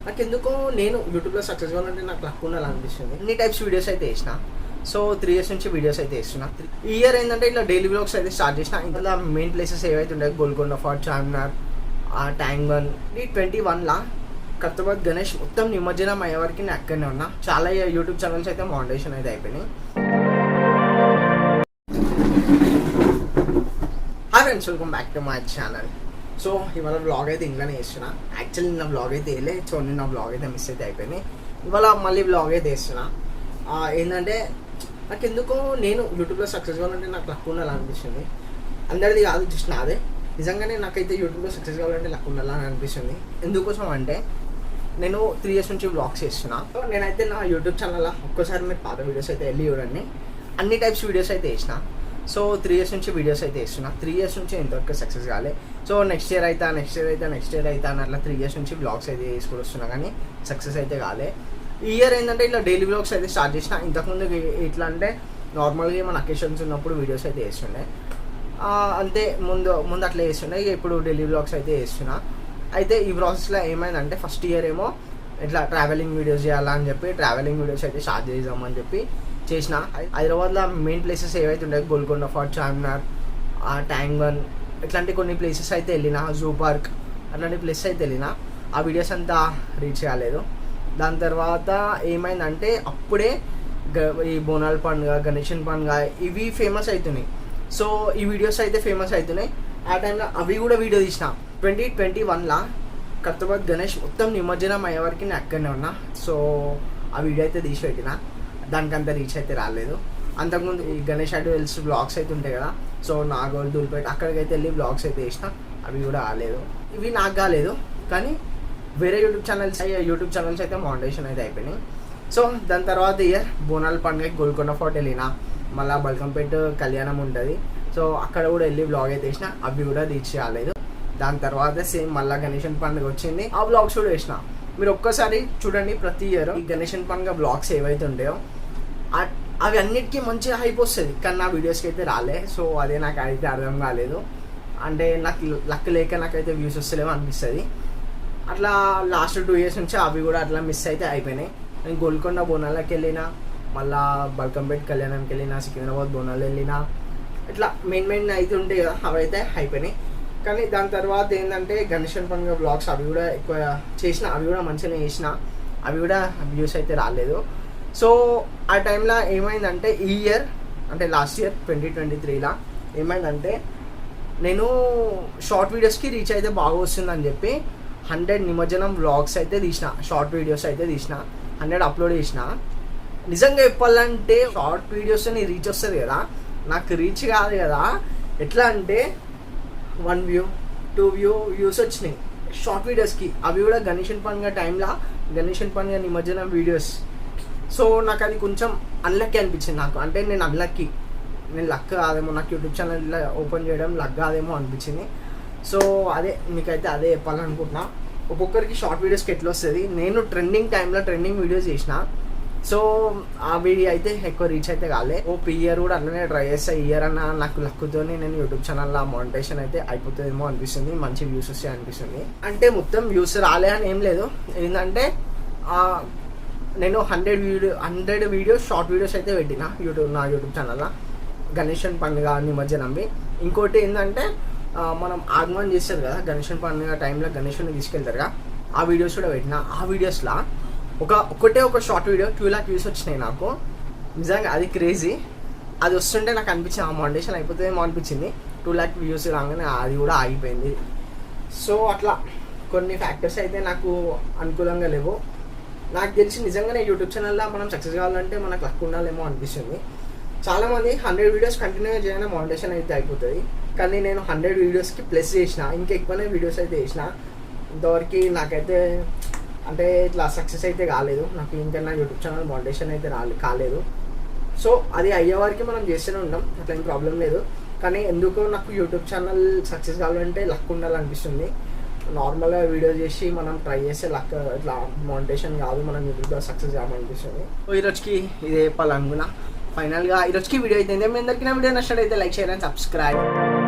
నాకెందుకో నేను యూట్యూబ్లో సక్సెస్ కావాలంటే నాకు లక్ ఉండాలనిపిస్తుంది. అన్ని టైప్స్ వీడియోస్ అయితే వేసిన. సో 3 years నుంచి వీడియోస్ అయితే వేస్తున్నా. ఈ ఇయర్ ఏంటంటే ఇట్లా డైలీ వ్లాగ్స్ అయితే స్టార్ట్ చేసిన. ఇంకా మెయిన్ ప్లేసెస్ ఏవైతే ఉంటాయి Golconda fort, Charminar, tank bund. ఈ 21లా కర్తబాద్ గణేష్ మొత్తం నిమజ్జనం అయ్యే వరకు నేను అక్కడనే ఉన్నా. చాలా యూట్యూబ్ ఛానల్స్ అయితే మానిటైజేషన్ అయితే అయిపోయినాయి. Hi friends, welcome back to my channel. So ఇవాళ వ్లాగ్ అయితే ఇంట్లోనే వేస్తున్నా. యాక్చువల్లీ నిన్న వ్లాగ్ అయితే వేయలే. సో నిన్న వ్లాగ్ అయితే మిస్ అయితే అయిపోయింది. ఇవాళ మళ్ళీ వ్లాగ్ అయితే వేస్తున్నా. ఏంటంటే నాకెందుకో నేను యూట్యూబ్లో సక్సెస్ కావాలంటే నాకు లక్ ఉండాలనిపిస్తుంది. అందరిది కాదు, జస్ట్ నాదే. నిజంగానే నాకైతే యూట్యూబ్లో సక్సెస్ కావాలంటే లక్ ఉండాలని అనిపిస్తుంది. ఎందుకోసం అంటే నేను 3 years నుంచి వ్లాగ్స్ చేస్తున్నా. సో నేనైతే నా యూట్యూబ్ ఛానల్లో ఒక్కసారి మీరు పాత వీడియోస్ అయితే వెళ్ళి చూడండి. అన్ని టైప్స్ వీడియోస్ అయితే వేసిన. సో 3 years నుంచి వీడియోస్ అయితే వేస్తున్నా. 3 years నుంచి ఇంతవరకు సక్సెస్ కాలే. సో నెక్స్ట్ ఇయర్ అయితే అని అట్లా 3 years నుంచి వ్లాగ్స్ అయితే వేసుకొని వస్తున్నా, కానీ సక్సెస్ అయితే కాలే. ఈ ఇయర్ ఏంటంటే ఇట్లా డైలీ వ్లాగ్స్ అయితే స్టార్ట్ చేసిన. ఇంతకుముందు ఇట్లా అంటే నార్మల్గా మన అకేషన్స్ ఉన్నప్పుడు వీడియోస్ అయితే వేస్తుండే, అంతే. ముందు అట్లా వేస్తుండే. ఇప్పుడు డైలీ వ్లాగ్స్ అయితే వేస్తున్నా. అయితే ఈ ప్రాసెస్లో ఏమైందంటే ఫస్ట్ ఇయర్ ఏమో ఇట్లా ట్రావెలింగ్ వీడియోస్ చేయాలా అని చెప్పి ట్రావెలింగ్ వీడియోస్ అయితే స్టార్ట్ చేద్దామని చెప్పి చేసిన. హైదరాబాద్లో మెయిన్ ప్లేసెస్ ఏవైతే ఉంటాయి Golconda fort, Charminar, tank bund, ఇట్లాంటి కొన్ని ప్లేసెస్ అయితే వెళ్ళిన. జూ పార్క్, అట్లాంటి ప్లేసెస్ అయితే వెళ్ళిన. ఆ వీడియోస్ అంతా రీచ్ కాలేదు. దాని తర్వాత ఏమైందంటే అప్పుడే ఈ బోనాల పండుగ, గణేషన్ పండుగ ఇవి ఫేమస్ అవుతున్నాయి. సో ఈ వీడియోస్ అయితే ఫేమస్ అవుతున్నాయి. ఆ టైంలో అవి కూడా వీడియో తీసిన. 2021లా కర్తబాద్ గణేష్ మొత్తం నిమజ్జనం అయ్యే వరకు నేను అక్కడనే ఉన్నా. సో ఆ వీడియో అయితే తీసి పెట్టిన. దానికంతా రీచ్ అయితే రాలేదు. అంతకుముందు ఈ గణేష్ అడ్వెల్స్ బ్లాగ్స్ అయితే ఉంటాయి కదా. సో నాగోల్, దూల్పేట అక్కడికైతే వెళ్ళి బ్లాగ్స్ అయితే వేసిన. అవి కూడా కాలేదు. ఇవి నాకు కాలేదు, కానీ వేరే యూట్యూబ్ ఛానల్స్ అయితే మానిటైజేషన్ అయితే అయిపోయినాయి. సో దాని తర్వాత ఇయర్ బోనాల పండుగకి గోల్కొండ ఫోర్ట్ వెళ్ళిన. మళ్ళీ బల్కంపేట కళ్యాణం ఉంటుంది. సో అక్కడ కూడా వెళ్ళి బ్లాగ్ అయితే వేసిన. అవి కూడా రీచ్ కాలేదు. దాని తర్వాత సేమ్ మళ్ళీ గణేషన్ పండుగ వచ్చింది. ఆ బ్లాగ్స్ కూడా వేసిన. మీరు ఒక్కసారి చూడండి, ప్రతి ఇయర్ ఈ గణేషన్ పండుగ బ్లాగ్స్ ఏవైతే ఉంటాయో అవి అన్నిటికీ మంచిగా హైప్ వస్తుంది, కానీ నా వీడియోస్కి అయితే రాలే. సో అదే నాకు అయితే అర్థం కాలేదు. అంటే నాకు లక్ లేక నాకైతే వ్యూస్ వస్తలేమో అనిపిస్తుంది. అట్లా లాస్ట్ 2 years నుంచి అవి కూడా అట్లా మిస్ అయితే అయిపోయినాయి. నేను గోల్కొండ బోనాలకి వెళ్ళిన, మళ్ళీ బల్కంపేట కళ్యాణంకి వెళ్ళిన, సికింద్రాబాద్ బోనాలు వెళ్ళిన. ఇట్లా మెయిన్ అయితే ఉంటాయి కదా, అవి అయితే అయిపోయినాయి. కానీ దాని తర్వాత ఏంటంటే గణేషన్ పండుగ బ్లాగ్స్ అవి కూడా ఎక్కువ చేసిన. అవి కూడా మంచిగానే చేసిన. అవి కూడా వ్యూస్ అయితే రాలేదు. సో ఆ టైంలో ఏమైందంటే ఈ ఇయర్ అంటే లాస్ట్ ఇయర్ 2023లా ఏమైందంటే నేను షార్ట్ వీడియోస్కి రీచ్ అయితే బాగా వస్తుందని చెప్పి 100 నిమజ్జనం వ్లాగ్స్ అయితే తీసిన. షార్ట్ వీడియోస్ అయితే తీసిన. 100 అప్లోడ్ చేసిన. నిజంగా చెప్పాలంటే షార్ట్ వీడియోస్ రీచ్ వస్తుంది కదా, నాకు రీచ్ కాదు కదా. ఎట్లా అంటే 1 view 2 views వచ్చినాయి షార్ట్ వీడియోస్కి. అవి కూడా గణేషన్ పండుగ టైంలో, గణేషన్ పండుగ నిమజ్జనం వీడియోస్. సో నాకు అది కొంచెం అన్లక్కీ అనిపించింది నాకు. అంటే నేను లక్ కాదేమో, నాకు యూట్యూబ్ ఛానల్ ఓపెన్ చేయడం లక్ కాదేమో అనిపించింది. సో అదే మీకైతే అదే చెప్పాలనుకుంటున్నా. ఒక్కొక్కరికి షార్ట్ వీడియోస్కి ఎట్లా వస్తుంది. నేను ట్రెండింగ్ టైంలో ట్రెండింగ్ వీడియోస్ చేసిన. సో అవి అయితే ఎక్కువ రీచ్ అయితే కాలే. ఇయర్ కూడా అట్లనే ట్రై చేస్తా. ఇయర్ అన్న నాకు లక్తో నేను యూట్యూబ్ ఛానల్లో మానిటైజేషన్ అయితే అయిపోతుందేమో అనిపిస్తుంది. మంచి వ్యూస్ వస్తాయి అనిపిస్తుంది. అంటే మొత్తం వ్యూస్ రాలే అని ఏం లేదు. ఏంటంటే నేను 100 వీడియోస్ షార్ట్ వీడియోస్ అయితే పెట్టిన నా యూట్యూబ్ ఛానల్లో గణేషన్ పండుగ, నిమజ్జనంవి. ఇంకోటి ఏంటంటే మనం ఆగమనం చేస్తారు కదా గణేషన్ పండుగ టైంలో, గణేషుని తీసుకెళ్తారు కదా, ఆ వీడియోస్ కూడా పెట్టిన. ఆ వీడియోస్లో ఒక షార్ట్ వీడియో 2 lakh వ్యూస్ వచ్చినాయి నాకు. నిజంగా అది క్రేజీ. అది వస్తుంటే నాకు అనిపించింది ఆ మానిటైజేషన్ అయిపోతుందేమో అనిపించింది. 2 lakh వ్యూస్ రాగానే అది కూడా ఆగిపోయింది. సో అట్లా కొన్ని ఫ్యాక్టర్స్ అయితే నాకు అనుకూలంగా లేవు. నాకు తెలిసి నిజంగానే యూట్యూబ్ ఛానల్లో మనం సక్సెస్ కావాలంటే మనకు లక్ ఉండాలేమో అనిపిస్తుంది. చాలామంది 100 వీడియోస్ కంటిన్యూగా చేయగానే మానిటైజేషన్ అయితే అయిపోతుంది, కానీ నేను 100 వీడియోస్కి ప్లస్ చేసిన. ఇంకా ఎక్కువనే వీడియోస్ అయితే చేసిన. ఇంతవరకు నాకైతే అంటే ఇట్లా సక్సెస్ అయితే కాలేదు. నాకు ఇంకా నా యూట్యూబ్ ఛానల్ మానిటైజేషన్ అయితే కాలేదు. సో అది అయ్యే వరకు మనం చేస్తూనే ఉంటాం, అట్లా ఏం ప్రాబ్లం లేదు. కానీ ఎందుకో నాకు యూట్యూబ్ ఛానల్ సక్సెస్ కావాలంటే లక్ ఉండాలనిపిస్తుంది. నార్మల్గా వీడియో చేసి మనం ట్రై చేస్తే లక్ ఇట్లా మానిటైజేషన్ కాదు, మనం యూట్యూబ్లో సక్సెస్ కావాలనిపిస్తుంది. సో ఈరోజుకి ఇదే చెప్పాలనుకున్నా. ఫైనల్గా ఈరోజుకి వీడియో అయితే మీ అందరికీ నా వీడియో నచ్చినట్లయితే లైక్, షేర్ అండ్ సబ్స్క్రైబ్.